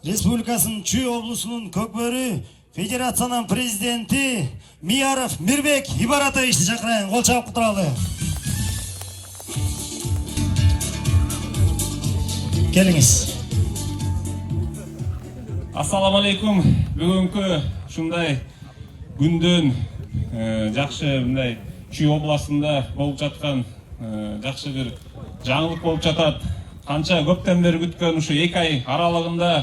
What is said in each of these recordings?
Республикасының Чүй облысының Көкбөрі Федерацияның президенті Мияров Мирбек Ибаратовичті шақырайын. Қол шапып тұралы. Келіңіз. Ассаламу алейкум. Бүгінгі шундай күнден жақшы мындай Чүй обласында болып жатқан жақшы бір жаңылық болып жатады. Қанша көптен бері күткен ушу 2 ай аралығында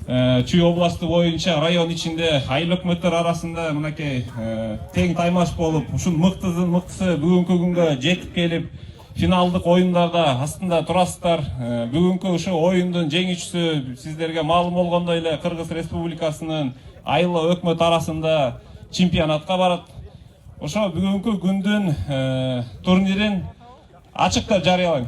Чүй областы бойынша район içinde айыл өкмөттөр арасында мынакей тең таймаш болып, ушун мыктысы бүгүнкү күнгө жетип келип, финалдык оюндарда астында турасыздар. Бүгүнкү ушу оюндун жеңүүчүсү сиздерге маалым болгондой эле Кыргыз Республикасынын айыл өкмөт арасында чемпионатка барат. Ошо бүгүнкү күндүн турнирин ачык деп жарыялайм.